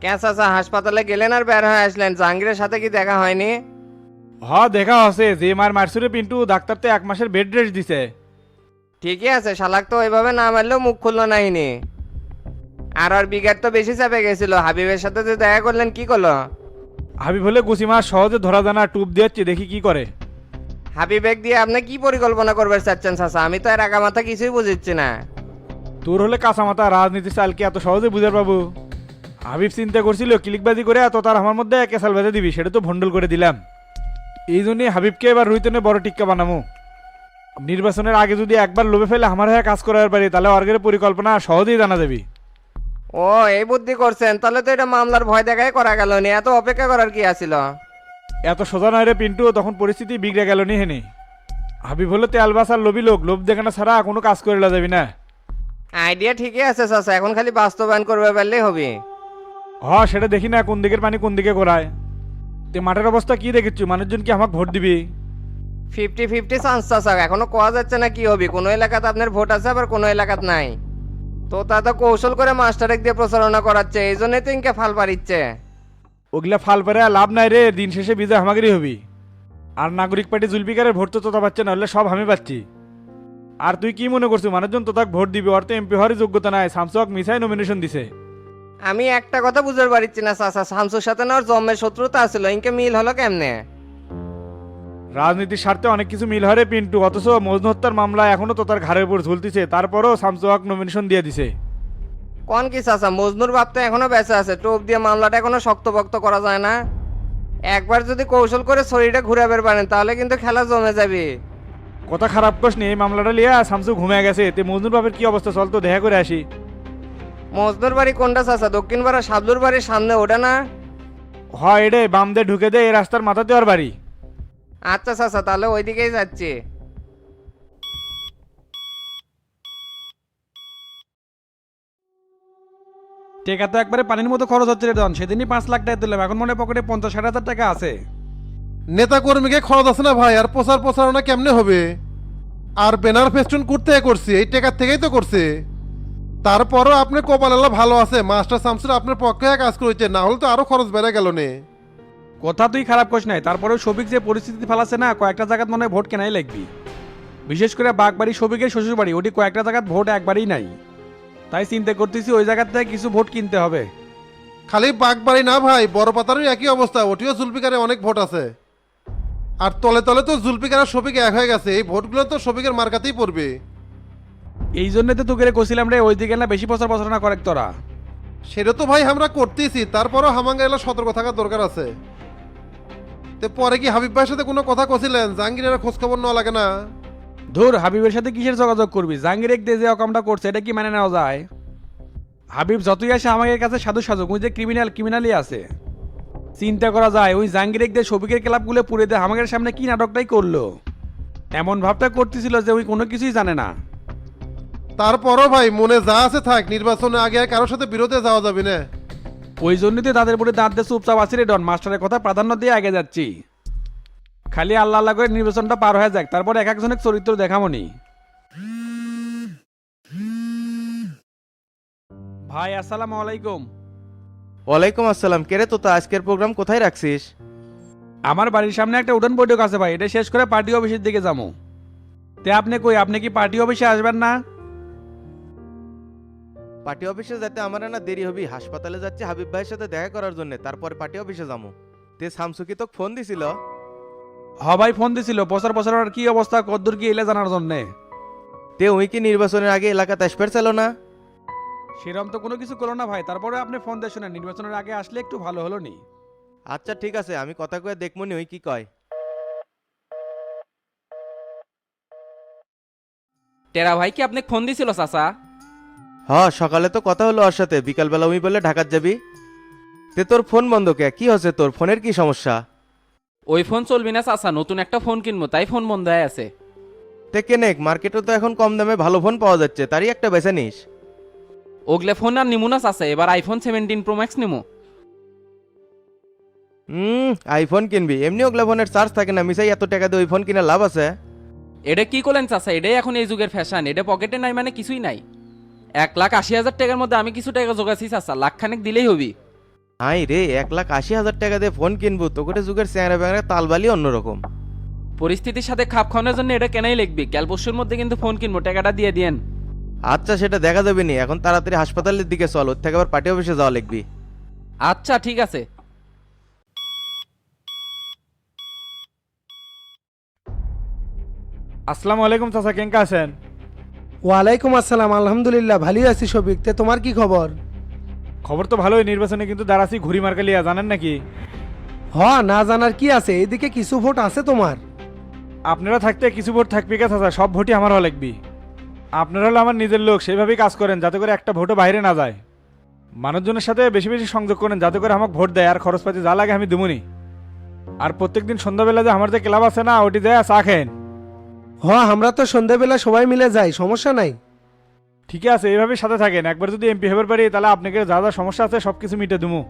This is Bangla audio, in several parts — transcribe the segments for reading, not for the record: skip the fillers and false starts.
ক্যাঁ চাচা হাসপাতালে গেলেন আর বের হয়ে আসলেন, জাহাঙ্গীরের সাথে কি দেখা হয়নি? দেখা হচ্ছে যে মার মারসুরে পিন্টু ডাক্তার তো 1 মাসের বেড রেস্ট দিছে। ঠিকই আছে, শালাক তো ওইভাবে না মারলেও মুখ খুললো নাহিনি। আর বিঘার তো বেশি চাপে গেছিল, হাবিবের সাথে যে দেখা করলেন কি করলো? হাবিব হলে গুছিমার সহজে ধরা জানা টুপ দিয়েছি, দেখি কি করে। হাবিবেক দিয়ে আপনি কি পরিকল্পনা করবে চাচ্ছেন চাচা? আমি তো এর আগা মাথা কিছুই বুঝিচ্ছি না। তোর হলে কাঁচামাতা রাজনীতি চাল কি এত সহজে বুঝার পাবো? হাবিব চিন্তা করছিল ক্লিকবাজি করে এত তার আমার মধ্যে কেসাল বেঁধে দিবি, সেটা তো ভন্ডল করে দিলাম। এই জন্যই হাবিবকে এবার রুইতনে বড় টিক্কা বানামো। নির্বাচনের আগে যদি একবার লোভে ফেলে আমার হয়ে কাজ করার পারি, তাহলে অর্গের পরিকল্পনা সহজেই জানা যাবি। ও এই বুদ্ধি করছেন, তাহলে তো এটা মামলার ভয় দেখাই করা গেল নি, এত অপেক্ষা করার কি আছিল? এত সোজা নয় রে পিন্টু, তখন পরিস্থিতি বিগড়ে গেল নি হেনি। হাবিব হলো তেল বাসার লোভী লোক, লোভ দেখানো ছাড়া কোনো কাজ করে যাবি না। আইডিয়া ঠিকই আছে চাচা, এখন খালি বাস্তবায়ন করবে পারলেই হবে। সেটা দেখি না কোন দিকের পানি কোন দিকে গড়ায়। তে মাঠের অবস্থা কি দেখেছি, মানুষজন কি আমাকে ভোট দিবি? 50-50 চান্স চাচা, এখনো কোয়া যাচ্ছে না কি হবে। কোনো এলাকাতে আপনার ভোট আছে, আবার কোনো এলাকাত নাই। তো তা তো কৌশল করে মাস্টারেক দিয়ে প্রচারণা করাচ্ছে, এই জন্যই তো ইনকে ফাল পারিচ্ছে। ওগুলা ফাল পেরে লাভ নাই রে, দিন শেষে বিজয় হামাগিরি হবি। আর নাগরিক পার্টি জুলপিকারের ভোট তো তোতা পাচ্ছে না, হলে সব আমি পাচ্ছি। আর তুই কি মনে করছিস মানুষজন তো তাকে ভোট দিবি? ওর তো এমপি হওয়ার যোগ্যতা নাই, শামসুক মিসাই নমিনেশন দিছে। আমি একটা কথা বুঝতে পারছি না চাচা, শামসুর সাথে না ওর জন্মের শত্রুতা আছিল, ইনকে মিল হলো কেমনে? রাজনীতির স্বার্থে অনেক কিছু মিল হয় রে পিন্টু, অথচ মজনু হত্যার মামলা এখনো তো তার ঘাড়ের উপর ঝুলতিছে, তারপরও শামসুক নমিনেশন দিয়ে দিছে। কোন কি চাচা, মজনুর বাপ তো এখনো বেঁচে আছে, টোপ দিয়ে মামলাটা এখনো শক্তপোক্ত করা যায় না। একবার যদি কৌশল করে শরীরটা ঘুরাবের পারেন, তাহলে কিন্তু খেলা জমে যাবে। কথা খারাপ কস নি, এই মামলাটা লিয়া শামসু ঘুমিয়ে গেছে, তে মজনুর বাপের কি অবস্থা চল তো দেখা করে আসি। মজনুর বাড়ি কোনটা চাচা? দক্ষিণ পাড়া সাবলুর বাড়ির সামনে, ওটা না? এডে বাম দিয়ে ঢুকে দে, এই রাস্তার মাথাতে ওর বাড়ি। আচ্ছা চাচা, তাহলে ওইদিকেই যাচ্ছি। টাকা তো একবারে পানির মতো খরচ হচ্ছে রে ডন, সেদিনই 5 লাখ টাকা দিলাম, এখন মনে হয় পকেটে 50-60 হাজার টাকা আছে। নেতা কর্মীকে খরচ আছে না ভাই, আর প্রচারণা কেমনে হবে? আর ব্যানার ফেস্টুন করতে করছি এই টাকার থেকেই তো করছে। তারপরও আপনি কপালালা ভালো আছে, মাস্টার শামসুর আপনার পক্ষে কাজ করেছে, না হলে তো আরো খরচ বেড়ে গেল নে। কথা তুই খারাপ করিস নাই, তারপরেও সবিক যে পরিস্থিতি ফেলাছে না, কয়েকটা জায়গাত মনে হয় ভোট কেনাই লাগবি। বিশেষ করে বাগবাড়ি সবিকের শ্বশুর বাড়ি, ওটি কয়েকটা জায়গাত ভোট একবারই নাই। তাই চিন্তা করতেছি ওই জায়গার থেকে কিছু ভোট কিনতে হবে। খালি বাগবাড়ি না ভাই, বড় পাতারও একই অবস্থা, ওটিও জুলপিকারে অনেক ভোট আছে। আর তলে তলে তো জুলপিকার আর শফিক এক হয়ে গেছে, এই ভোটগুলো তো শফিকের মার্কাতেই পড়বে। এই জন্য তো তোকে কছিলাম রে, ওই দিকে না বেশি প্রচারণা করে তোরা। সেটা তো ভাই আমরা করতেছি, তারপরও হামাঙ্গা এলা সতর্ক থাকার দরকার আছে। তো পরে কি হাবিব ভাইয়ের সাথে কোনো কথা কছিলেন? জাহাঙ্গীরের খোঁজ খবর নেওয়া লাগে না? ধুর, হাবিবের সাথে কিসের যোগাযোগ করবি? জাহাঙ্গীর এক দিয়ে যে অকামটা করছে, এটা কি মানে নেওয়া যায়? হাবিব যতই আসে আমাদের কাছে সাধু সাজক, ওই যে ক্রিমিনালই আছে। চিন্তা করা যায় ওই জাহাঙ্গীর এক দিয়ে সবিকের ক্লাবগুলো পুড়ে দিয়ে আমাদের সামনে কি নাটকটাই করলো। এমন ভাবটা করতেছিল যে ওই কোনো কিছুই জানে না। তারপরও ভাই মনে যা আছে থাক, নির্বাচনের আগে আর কারোর সাথে বিরোধে যাওয়া যাবে না। ওই জন্যই তো তাদের উপরে দাঁত দিয়ে চুপচাপ আছি রে ডন, মাস্টারের কথা প্রাধান্য দিয়ে আগে যাচ্ছি। খালি আল্লাহ আল্লাহ করে নির্বাচনটা পার হয়ে যাক, তারপর এক একজনের চরিত্র দেখামনি। ভাই আসসালামু আলাইকুম। ওয়ালাইকুম আসসালাম। কে রে তোতা, আজকের প্রোগ্রাম কোথায় রাখছিস? আমার বাড়ির সামনে একটা উঠান বৈঠক আছে ভাই, এটা শেষ করে পার্টি অফিসের দিকে যাবো। তে আপনি কই, আপনি কি পার্টি অফিসে আসবেন না? পার্টি অফিসে যেতে আমার না দেরি হবি, হাসপাতালে যাচ্ছি হাবিব ভাইয়ের সাথে দেখা করার জন্য, তারপরে পার্টি অফিসে যাবো। তে শামসু কি তোকে ফোন দিছিল? ভাই ফোন দিছিল, প্রচারণার কি অবস্থা কদ্দূর কি এলে জানার জন্যে। তে ওই কি নির্বাচনের আগে এলাকাতে আসবার ছিল না? সেরকম তো কোনো কিছু করলো না ভাই, তারপরে আপনি ফোন দিয়ে শোনেন, নির্বাচনের আগে আসলে একটু ভালো হলো নি। আচ্ছা ঠিক আছে, আমি কথা কয়ে দেখবো নি ওই কি কয়। টেরা ভাই কি আপনি ফোন দিছিল চাচা? সকালে তো কথা হলো ওর সাথে, বিকালবেলা উই বলে ঢাকার যাবি। তে তোর ফোন বন্ধ কে? কি হচ্ছে তোর ফোনের, কি সমস্যা? ওই ফোন চলবি না চাচা, নতুন একটা ফোন কিনবো, তাই ফোন বন্ধ হয়ে আছে। তে কেনেক, মার্কেটে তো এখন কম দামে ভালো ফোন পাওয়া যাচ্ছে, তারই একটা বেছে নিস। ওগলে ফোন আর নিমু না চাচা, এবার আইফোন 17 প্রো ম্যাক্স নিমু। আইফোন কিনবি? এমনি ওগুলা ফোনের চার্জ থাকে না, মিসাই এত টাকা দিয়ে ওই ফোন কিনা লাভ আছে? এটা কি করলেন চাচা? এটাই এখন এই যুগের ফ্যাশন, এটা পকেটে নাই মানে কিছুই নাই। 1,80,000 টাকার মধ্যে আমি কিছু টাকা জোগাছি চাচা, লাখখানেক দিলেই হবি। হাই রে, 1,80,000 টাকা দিয়ে ফোন কিনবো, তোকে যুগের চ্যাংরা ব্যাংরা তালবালি অন্যরকম। পরিস্থিতির সাথে খাপ খাওয়ানোর জন্য এটা কেনাই লিখবি, কাল পরশুর মধ্যে কিন্তু ফোন কিনবো, টাকাটা দিয়ে দিয়েন। আচ্ছা সেটা দেখা যাবে নি, এখন তাড়াতাড়ি হাসপাতালের দিকে চল, ওর থেকে আবার পার্টি অফিসে যাওয়া লিখবি। আচ্ছা ঠিক আছে। আসসালামু আলাইকুম চাচা, কেঙ্কা আছেন? ওয়ালাইকুম আসসালাম, আলহামদুলিল্লাহ ভালোই আছি শফিক। তে তোমার কি খবর? খবর তো ভালোই, নির্বাচনে কিন্তু দাঁড়াচ্ছি ঘুরি মার্কালিয়া, জানেন নাকি? না জানার কি আছে, এইদিকে কিছু ভোট আছে তোমার। আপনারা থাকতে কিছু ভোট থাকবে কে চাচা, সব ভোটই আমার হওয়া লাগবে। আপনারা হলো আমার নিজের লোক, সেইভাবেই কাজ করেন যাতে করে একটা ভোটও বাইরে না যায়। মানুষজনের সাথে বেশি বেশি সংযোগ করেন যাতে করে আমাকে ভোট দেয়, আর খরচপাতি যা লাগে আমি দুমুনি। আর প্রত্যেকদিন সন্ধ্যাবেলা যে আমার যে ক্লাব আছে না, ওটি যায় চা খেন। আমরা তো সন্ধ্যাবেলা সবাই মিলে যাই, সমস্যা নাই। ঠিক আছে, এইভাবেই সাথে থাকেন। একবার যদি এমপি হবার পারি তাহলে আপনাকে যা যা সমস্যা আছে সব কিছু মিটে দেবো।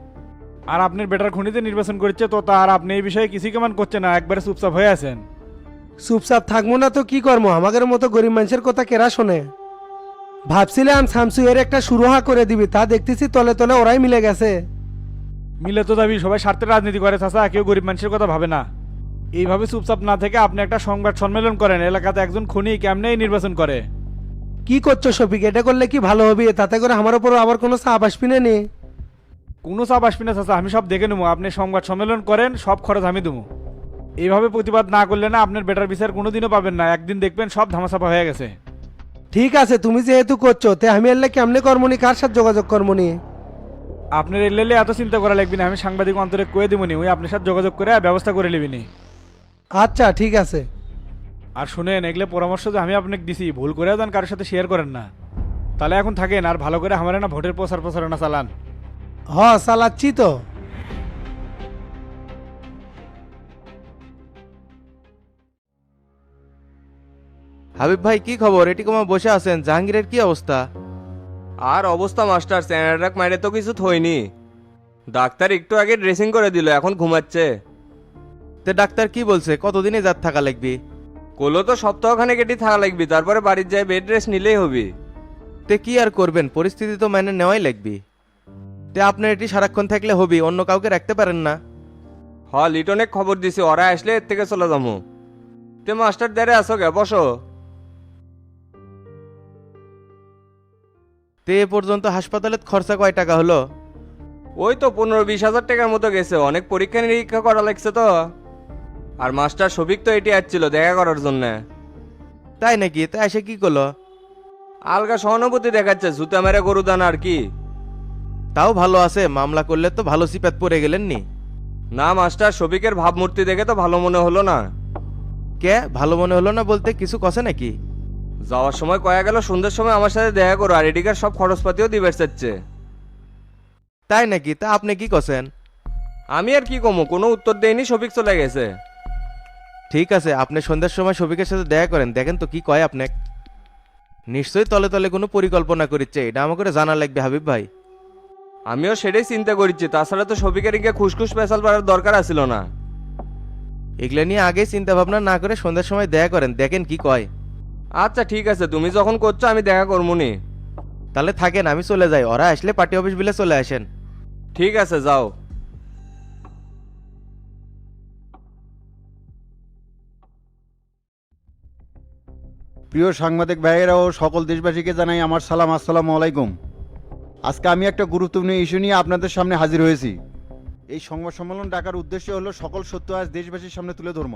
আর আপনার বেটার খুনিতে নির্বাচন করছে তো তার আপনি এই বিষয়ে কিছুই কেমন করছে না, একবারে চুপচাপ হয়ে আছেন। চুপচাপ থাকবো না তো কি করবো, আমাদের মতো গরিব মানুষের কথা কেরা শোনে। ভাবছিলাম শামসু এর একটা সুরহা করে দিবি, তা দেখতেছি তলে তলে ওরাই মিলে গেছে। মিলে তো দাবি সবাই স্বার্থের রাজনীতি করে চাচা, কেউ গরিব মানুষের কথা ভাবে না। এইভাবে চুপচাপ না থেকে আপনি একটা সংবাদ সম্মেলন করেন, এলাকাতে একজন খুনি কেমনে নির্বাচন করে। কি করছো শফিক, এটা করলে কি ভালো হবে? তাতে করে আমার উপর আবার কোনো চাপ আসবি না নি? কোনো চাপ আসবি না চাচা, আমি সব দেখে নেবো। আপনি সংবাদ সম্মেলন করেন, সব খরচ আমি দেবো। এইভাবে প্রতিবাদ না করলে না আপনার বেটার বিচার কোনোদিনও পাবেন না, একদিন দেখবেন সব ধামাচাপা হয়ে গেছে। ঠিক আছে, তুমি যেহেতু করছো তে আমি এলে কেমনে কর্মনি, কার সাথে যোগাযোগ কর্মনি? আপনার এলে এত চিন্তা করা লাগবে না, আমি সাংবাদিক অন্তরে কয়ে দেবনি, ওই আপনার সাথে যোগাযোগ করে ব্যবস্থা করে নেবিনি। আচ্ছা ঠিক আছে। আর শুনেন, এগুলো পরামর্শ যে আমি আপনাকে দিছি, ভুল করেও যান কারোর সাথে শেয়ার করেন না। তাহলে এখন থাকেন, আর ভালো করে আমার না ভোটের প্রচারণা চালান। চালাচ্ছি তো। হাবিব ভাই কি খবর? এটি কমা বসে আছেন, জাহাঙ্গীরের কি অবস্থা? আর অবস্থা মাস্টার, স্যানাডাক মাইরে তো কিছু থইনি। ডাক্তার একটু আগে ড্রেসিং করে দিল, এখন ঘুমাচ্ছে। তে ডাক্তার কি বলছে, কতদিনে যাত থাকা লাগবে? কোলো তো সপ্তাহখানে কেটে থাকা লাগবি, তারপরে বাড়ির যায় বেড রেস্ট নিলেই হবি। তে কি আর করবেন, পরিস্থিতি তো মেনে নেওয়াই লাগবে। তে আপনার এটি সারাক্ষণ থাকলে হবি, অন্য কাউকে রাখতে পারেন না? লিটনের খবর দিছি, ওরা আসলে এর থেকে চলে যাবো। তে মাস্টার দেরে আসো গে, বসো। তে এ পর্যন্ত হাসপাতালে খরচা কয় টাকা হলো? ওই তো 15-20 হাজার টাকার মতো গেছে, অনেক পরীক্ষা নিরীক্ষা করা লাগছে তো। আর মাস্টার শফিক তো এটি আসছিল দেখা করার জন্য। তাই নাকি? তা এসে কি করলো? আলগা সহানুভূতি দেখাচ্ছে, জুতা মেরে গরু দান আর কি। তাও ভালো আছে, মামলা করলে তো ভালো সিপাত পড়ে গেলেন নি। না মাস্টার, শফিকের ভাবমূর্তি দেখে তো ভালো মনে হলো না। কে ভালো মনে হলো না বলতে কিছু কষে নাকি? যাওয়ার সময় কয়া গেল সন্ধ্যের সময় আমার সাথে দেখা করো, আর এদিকার সব খরচপাতিও দিবে চাচ্ছে। তাই নাকি? তা আপনি কি কছেন? আমি আর কি কমো, কোনো উত্তর দেয়নি, শফিক চলে গেছে। ঠিক আছে, আপনি সন্ধ্যার সময় শফিকের সাথে দেখা করেন, দেখেন তো কি কয় আপনাকে। নিশ্চয়ই তলে তলে কোনো পরিকল্পনা করিচ্ছে, এটা আমাকে জানা লাগবে হাবিব ভাই। আমিও সেটাই চিন্তা করছি, তাছাড়া তো শফিকের ইকে খুশখুশ পেশাল পাড়ার দরকার আছিল না। এগুলো নিয়ে আগে চিন্তা ভাবনা না করে সন্ধ্যার সময় দেখা করেন, দেখেন কি কয়। আচ্ছা ঠিক আছে, তুমি যখন করছো আমি দেখা করবো নি। তাহলে থাকেন, আমি চলে যাই, ওরা আসলে পার্টি অফিস বিলে চলে আসেন। ঠিক আছে, যাও। প্রিয় সাংবাদিক ভাইয়েরা ও সকল দেশবাসীকে জানাই আমার সালাম, আসসালামু আলাইকুম। আজকে আমি একটা গুরুত্বপূর্ণ ইস্যু নিয়ে আপনাদের সামনে হাজির হয়েছি। এই সংবাদ সম্মেলন ডাকার উদ্দেশ্য হলো সকল সত্য আজ দেশবাসীর সামনে তুলে ধর্ম।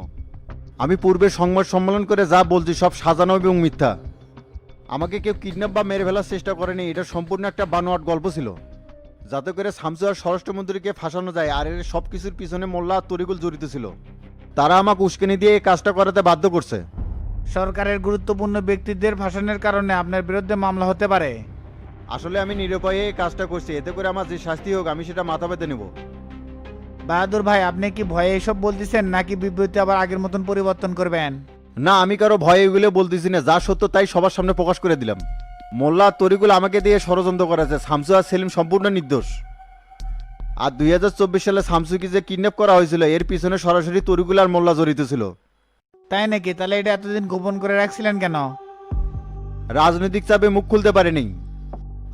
আমি পূর্বে সংবাদ সম্মেলন করে যা বলছি সব সাজানো এবং মিথ্যা। আমাকে কেউ কিডন্যাপ বা মেরে ফেলার চেষ্টা করেনি, এটা সম্পূর্ণ একটা বানোয়াট গল্প ছিল, যাতে করে শামসু আর স্বরাষ্ট্রমন্ত্রীকে ফাঁসানো যায়। আর এর সব কিছুর পিছনে মোল্লা আর তরিকুল জড়িত ছিল। তারা আমাকে উস্কানি দিয়ে এই কাজটা করাতে বাধ্য করছে। সরকারের গুরুত্বপূর্ণ ব্যক্তিদের ভাষণের কারণে আপনার বিরুদ্ধে মামলা হতে পারে। আসলে আমি নিরুপায়ে এই কাজটা করছি, এতে করে আমার যে শাস্তি হোক আমি সেটা মাথা পেতে নেব। বাহাদুর ভাই, আপনি কি ভয়ে এসব বলতেছেন নাকি বিবৃতি আবার আগের মতন পরিবর্তন করবেন? না, আমি কারো ভয়ে এগুলো বলতেছি না, যা সত্য তাই সবার সামনে প্রকাশ করে দিলাম। মোল্লা আর তরিকুল আমাকে দিয়ে ষড়যন্ত্র করেছে, শামসু আর সেলিম সম্পূর্ণ নির্দোষ। আর 2024 সালে শামসুকে যে কিডন্যাপ করা হয়েছিল এর পিছনে সরাসরি তরিকুল আর মোল্লা জড়িত ছিল। তাই নাকি? তাহলে এটা এতদিন গোপন করে রাখছিলেন কেন? রাজনৈতিক চাপে মুখ খুলতে পারেনি।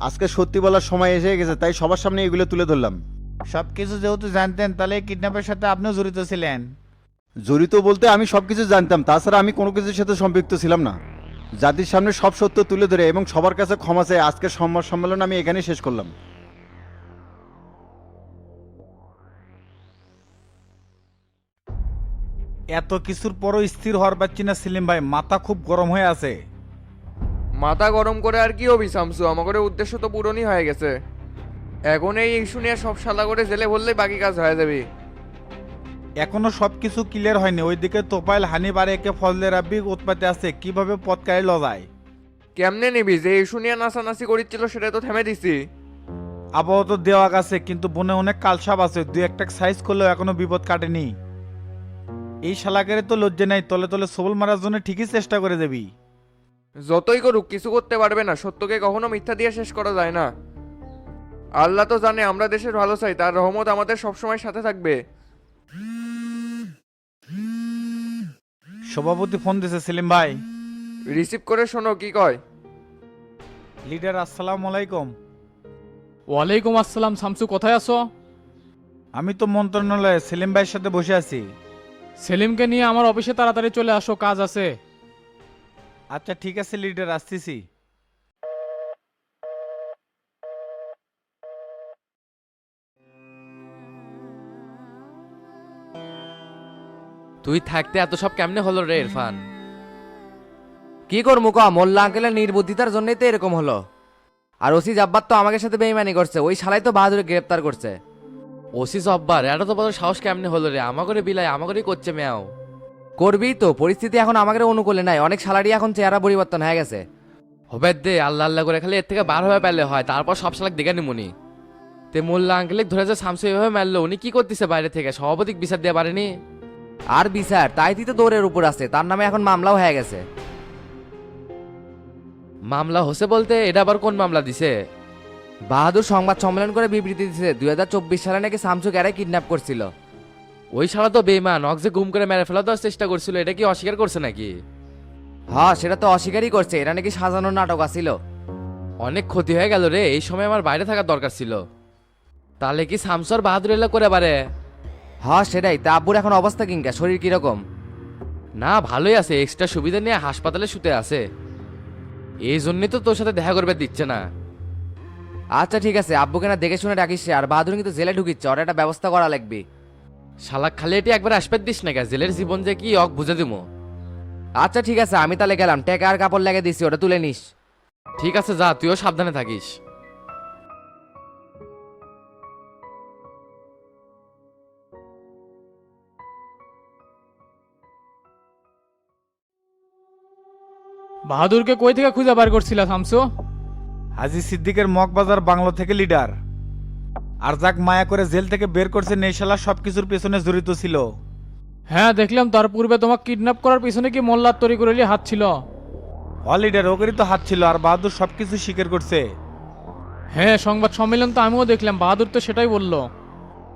আজকে সত্যি বলার সময় এসে গেছে, তাই সবার সামনে এগুলো তুলে ধরলাম। সব কিছু যেহেতু জানতেন তাহলে কিডন্যাপের সাথে আপনিও জড়িত ছিলেন। জড়িত বলতে আমি সব কিছু জানতাম, তাছাড়া আমি কোনো কিছুর সাথে সম্পৃক্ত ছিলাম না। জাতির সামনে সব সত্য তুলে ধরে এবং সবার কাছে ক্ষমা চেয়ে আজকের সংবাদ সম্মেলন আমি এখানেই শেষ করলাম। এত কিছুর পরও স্থির হওয়ার পাচ্ছি না সেলিম ভাই, মাথা খুব গরম হয়ে আছে। মাথা গরম করে আর কি হবি শামসু, আমাদের উদ্দেশ্য তো পূরণই হয়ে গেছে। এখন এই ইস্যু নিয়ে সব শালা করে জেলে বললেই বাকি কাজ হয়ে যাবে। এখনো সবকিছু ক্লিয়ার হয়নি। ওইদিকে তোপাইল হানি বারে একে ফজলে রাব্বি উৎপাতে আছে, কিভাবে পথ কাড়ি লজায়। কেমনে নিবি? যে ইস্যু নিয়ে নাচানাচি করিচ্ছিল সেটা তো থেমে দিছি। আপাতত দেওয়া গেছে, কিন্তু বনে অনেক কালসাপ আছে, দুই একটা সাইজ করলেও এখনো বিপদ কাটেনি। এই শালাকের তো লজ্জা নাই, তলে তলে সবল মারার জন্য ঠিকই চেষ্টা করে দেবি। যতই করুক কিছু করতে পারবে না, সত্যকে কখনো মিথ্যা দিয়ে শেষ করা যায় না। আল্লাহ তো জানে আমরা দেশের ভালো চাই, তার রহমত আমাদের সবসময় সাথে থাকবে। সভাপতি ফোন দিছে সেলিম ভাই। রিসিভ করে শোনো কি কয়। লিডার আসসালামু আলাইকুম। ওয়ালাইকুম আসসালাম। শামসু কোথায় আছো? আমি তো মন্ত্রণালয়ে সেলিম ভাইয়ের সাথে বসে আছি। সেলিমকে নিয়ে আমার অফিসে তাড়াতাড়ি চলে আসো, কাজ আছে। আচ্ছা ঠিক আছে লিডার, আসতেছি। তুই থাকতে এত সব কেমনে হলো রে ইরফান? কি করবো ক, মোল্লা আঙ্কেলের নির্বুদ্ধিতার জন্যই তো এরকম হলো। আর ওসি জাব্বার তো আমাদের সাথে বেইমানি করছে, ওই শালাই তো বাহাদুর গ্রেপ্তার করছে। ওসি জব্বার এটা তো বড় সাহস কেমনে হলো রে? আমাগরে বিলাই আমাগরেই করছে মেয়াও। করবি তো, পরিস্থিতি এখন আমাদের অনুকূলে নাই, অনেক শালারই এখন চেহারা পরিবর্তন হয়ে গেছে। হবে দে, আল্লাহ আল্লাহ করে খালি এর থেকে বার হয়ে পেলে হয়, তারপর সব শালাক দেখে নিমুনি। তে মোল্লা আঙ্কেলে ধরে যে শামসু এভাবে মারলো, উনি কি করতেছে বাইরে থেকে? সভাপতি বিচার দিয়ে পারেনি? আর বিচার তাই তো দৌড়ের উপর আছে, তার নামে এখন মামলাও হয়ে গেছে। মামলা হচ্ছে বলতে এটা আবার কোন মামলা দিছে? বাহাদুর সংবাদ সম্মেলন করে বিবৃতি দিচ্ছে 2024 সালে নাকি শামসু ক্যারে কিডন্যাপ করছিল। ওই শালা তো বেইমান, অক যে গুম করে মেরে ফেলা দেওয়ার চেষ্টা করছিল, এটা কি অস্বীকার করছে নাকি? হ্যাঁ সেটা তো অস্বীকারই করছে, এটা নাকি সাজানোর নাটক আছিল। অনেক ক্ষতি হয়ে গেল রে, এই সময় আমার বাইরে থাকার দরকার ছিল। তাহলে কি শামসু আর বাহাদুর এলা করে পারে? হ্যাঁ সেটাই। তা আব্বুর এখন অবস্থা কিংকা, শরীর কিরকম? না ভালোই আছে, এক্সট্রা সুবিধা নিয়ে হাসপাতালে শুতে আছে। এই জন্যই তো তোর সাথে দেখা করবে দিচ্ছে না। আচ্ছা ঠিক আছে, আব্বুকে না দেখে শুনে রাখিস। আর বাহাদুর কিন্তু জেলে ঢুকিচ্ছে, ওর একটা ব্যবস্থা করা লাগবে। শালা খালি এটি একবার আসবে দিস না, জেলের জীবন যে কি অক বুঝে দিমো। আচ্ছা ঠিক আছে, আমি তাহলে গেলাম, টেকা আর কাপড় লেগে দিছি, ওটা তুলে নিস। ঠিক আছে যা, তুইও সাবধানে থাকিস। বাহাদুরকে কই থেকে খুঁজে বার করছিল শামসু? হাজি সিদ্দিকের মগবাজার বাংলো থেকে লিডার। আর যাক মায়া করে জেল থেকে বের করছে নেশালা সবকিছুর পেছনে জড়িত ছিল। হ্যাঁ দেখলাম, তার পূর্বে তোমাকে কিডন্যাপ করার পিছনে কি মোল্লার তরি করেলি হাত ছিল? লিডার ওকেরই তো হাত ছিল, আর বাহাদুর সবকিছু স্বীকার করছে। হ্যাঁ সংবাদ সম্মেলন তো আমিও দেখলাম, বাহাদুর তো সেটাই বললো।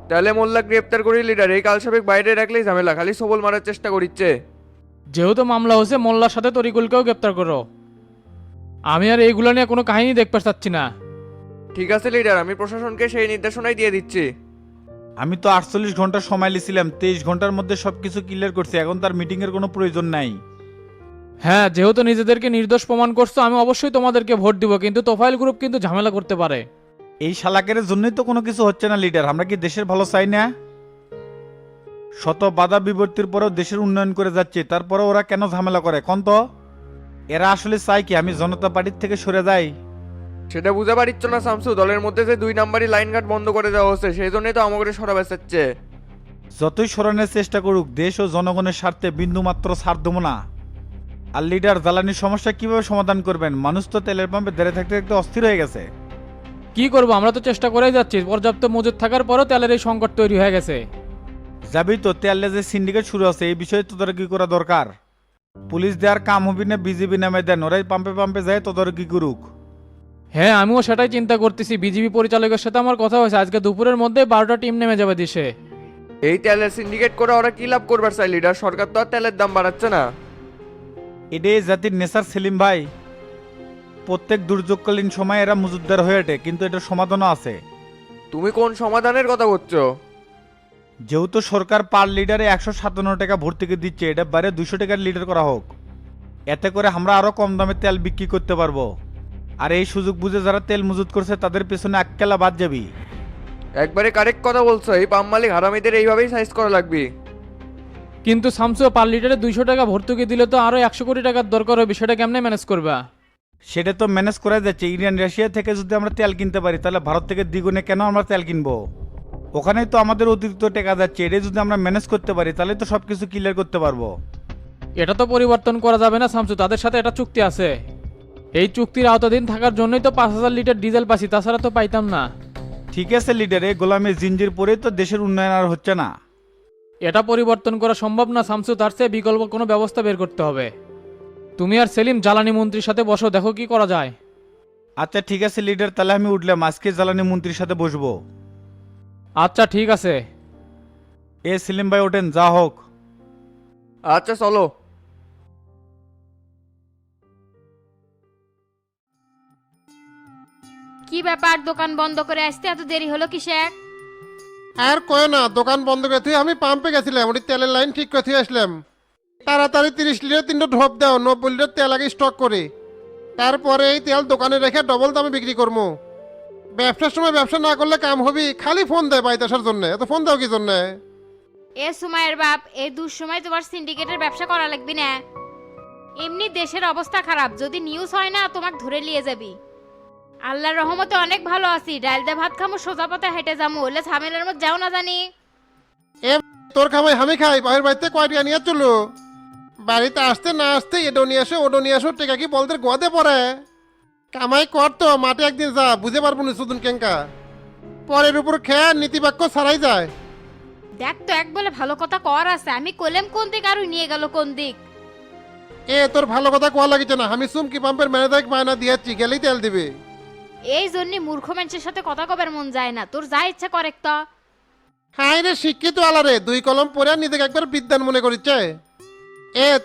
তাহলে মোল্লা গ্রেপ্তার করে লিডার এই কালসাবেক বাইরে রাখলেই ঝামেলা, খালি সবল মারার চেষ্টা করিচ্ছে। যেহেতু মামলা হয়েছে, মোল্লার সাথে তরিকুলকেও গ্রেপ্তার করো। আমি আর এইগুলো নিয়ে কোনো কাহিনী দেখতে চাচ্ছি না। ঠিক আছে লিডার, আমি প্রশাসনকে সেই নির্দেশনাই দিয়ে দিচ্ছি। আমি তো 48 ঘন্টা সময় লিছিলাম, 23 ঘন্টার মধ্যে সবকিছু ক্লিয়ার করছি, এখন তার মিটিং এর কোনো প্রয়োজন নাই। হ্যাঁ যেহেতু নিজেদেরকে নির্দোষ প্রমাণ করছো, আমি অবশ্যই তোমাদেরকে ভোট দিব, কিন্তু তোফাইল গ্রুপ কিন্তু ঝামেলা করতে পারে। এই শালাকের জন্যই তো কোনো কিছু হচ্ছে না লিডার, আমরা কি দেশের ভালো চাই না? শত বাধা বিপত্তির পরেও দেশের উন্নয়ন করে যাচ্ছে, তারপরে ওরা কেন ঝামেলা করে কোন তো? এরা আসলে চাই কি আমি জনতা পার্টির থেকে সরে যাই? সেটা বুঝে পারিচ্ছ না শামসু, দলের মধ্যে যে 2 নাম্বারই লাইন ঘাট বন্ধ করে দেওয়া হচ্ছে, সেই জন্যই তো আমাকে সরা বেঁচাচ্ছে। যতই সরানোর চেষ্টা করুক, দেশ ও জনগণের স্বার্থে বিন্দু মাত্র ছাড় দেবো না। আর লিডার জ্বালানির সমস্যা কিভাবে সমাধান করবেন? মানুষ তো তেলের পাম্পে দাঁড়িয়ে থাকতে থাকতে অস্থির হয়ে গেছে। কি করবো, আমরা তো চেষ্টা করেই যাচ্ছি, পর্যাপ্ত মজুদ থাকার পরও তেলের এই সংকট তৈরি হয়ে গেছে। যাবি তো, তেলে যে সিন্ডিকেট শুরু আছে এই বিষয়ে তদারকি করা দরকার। পুলিশ দেওয়ার কাম হবি না বিজেপি নামে দেন, ওরাই পাম্পে পাম্পে যায় তদারকি করুক। হ্যাঁ আমিও সেটাই চিন্তা করতেছি, বিজিবি পরিচালকের সাথে আমার কথা হয়েছে, আজকে দুপুরের মধ্যে 12টা টিম নেমে যাবে দেশে। এই তেলের সিন্ডিকেট করে ওরা কি লাভ করবার চাই লিডার? সরকার তো আর তেলের দাম বাড়াচ্ছে না। এটাই জাতির নেশার সেলিম ভাই। প্রত্যেক দুর্যোগকালীন সময় এরা মজুদদার হয়ে ওঠে, কিন্তু এটার সমাধানও আছে। তুমি কোন সমাধানের কথা বলছো? যেহেতু সরকার পার লিটারে 157 টাকা ভর্তুকি দিচ্ছে, এটা বাইরে 200 টাকার লিটার করা হোক। এতে করে আমরা আরো কম দামে তেল বিক্রি করতে পারবো। আর এই সুযোগ বুঝে যারা তেল মজুত করছে তাদের পেছনে এককেলা বাদ যাবি। একবারে কারেক্ট কথা বলছো, এই পাম্প মালিক হারামিদের এইভাবেই সাইজ করা লাগবে। কিন্তু শামসু পার লিটারে 200 টাকা ভর্তুকি দিলে তো আরো 100 কোটি টাকার দরকার হবে, সেটা কেমনে ম্যানেজ করবা? সেটা তো ম্যানেজ করা যাচ্ছে। ইরান রাশিয়া থেকে যদি আমরা তেল কিনতে পারি তাহলে ভারত থেকে দ্বিগুণে কেন আমরা তেল কিনবো? ওখানেই তো আমাদের অতিরিক্ত টাকা যাচ্ছে। এটা যদি আমরা ম্যানেজ করতে পারি তাহলে তো সবকিছু ক্লিয়ার করতে পারবো। এটা তো পরিবর্তন করা যাবে না শামসু, তাদের সাথে একটা চুক্তি আছে। এই চুক্তির আওতাধীন থাকার জন্যই তো 5000 লিটার ডিজেল পাচ্ছি, তাছাড়া তো পাইতাম না। ঠিক আছে লিডার, এই গোলামী জিঞ্জির পরেই তো দেশের উন্নয়ন আর হচ্ছে না। এটা পরিবর্তন করা সম্ভব না শামসু, তার চেয়ে বিকল্প কোনো ব্যবস্থা বের করতে হবে। তুমি আর সেলিম জ্বালানি মন্ত্রীর সাথে বসো, দেখো কি করা যায়। আচ্ছা ঠিক আছে লিডার, তাহলে আমি উঠলাম, আজকে জ্বালানি মন্ত্রীর সাথে বসবো। আচ্ছা ঠিক আছে। এ সেলিম ভাই ওঠেন, যা হোক। আচ্ছা চলো। কি ব্যাপার, দোকান বন্ধ করে আসতে এত দেরি হলো কিসের? আর কয় না, দোকান বন্ধ করে তুই আমি পাম্পে গেছিলাম, ওটি তেলের লাইন ঠিক করে আসলাম। তাড়াতাড়ি 30 লিটার 3টা ঢোপ দাও, 90 লিটার তেল আগে স্টক করে। তারপরে এই তেল দোকানে রেখে ডবল দামে বিক্রি করবো। ব্যবসার সময় ব্যবসা না করলে কাম হবি, খালি ফোন দেয় বাইতে আসার জন্য। এত ফোন দাও কি জন্যে? এ সময়ের বাপ, এই দুঃসময় তোমার সিন্ডিকেটের ব্যবসা করা লাগবে না। এমনি দেশের অবস্থা খারাপ, যদি নিউজ হয় না তোমাকে ধরে নিয়ে যাবি। আল্লাহর রহমতে অনেক ভালো আছি, ডাল দে ভাত খামো, সোজা পথে হেঁটে যাবো, ওলে ঝামেলার মধ্যে যাও না জানি। তোর খামাই আমি খাই, বাহির বাড়িতে কয়টা নিয়ে চলো। বাড়িতে আসতে না আসতে এডো নিয়ে আসো ওডো নিয়ে আসো, টেকা কি বলতে গোয়াতে পড়ে? কামাই কর তো, মাঠে একদিন যা, বুঝে পারবো না সুদুন কেঙ্কা। পরের উপর খেয়ে নীতিবাক্য ছাড়াই যায়। দেখ তো, এক বলে ভালো কথা কর আছে, আমি কইলাম কোন দিক আর নিয়ে গেল কোন দিক। তোর ভালো কথা কোয়া লাগিছে না, আমি চুমকি পাম্পের ম্যানেজার মায়না দিয়েছি, গেলেই তেল দিবে। এই জন্য মূর্খ মানুষের সাথে কথা কবার মন যায় না, তোর যা ইচ্ছা করে তো। হাই রে শিক্ষিত আলারে, 2 কলম পড়ে নিজেকে একবার বিদ্যান মনে করিচ্ছে।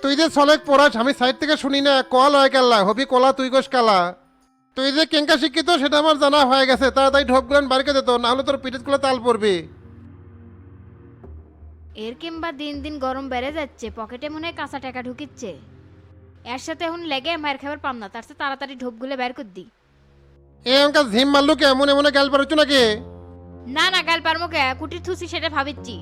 তুই যে ছলেক পড়াস আমি সাইড থেকে শুনি না, কল হয় কাল্লা হবি কলা তুই গোস কালা। তুই যে কেঙ্কা শিক্ষিত সেটা আমার জানা হয়ে গেছে, তাড়াতাড়ি ঢোপগুলান বাড়িতে দিত, না হলে তোর পিঠেগুলো তাল পড়বি। এর কিংবা দিন দিন গরম বেড়ে যাচ্ছে, পকেটে মনে হয় কাঁচা টাকা ঢুকিচ্ছে। এর সাথে এখন লেগে মায়ের খাবার পাম না, তার সাথে তাড়াতাড়ি ঢোপগুলো বের করে দি। ঝিম মারলু কে, এমন এমন গাল পারছ নাকি? না না, গাল পারমো কে, কুটির থুসি সেটা ভাবিচ্ছি।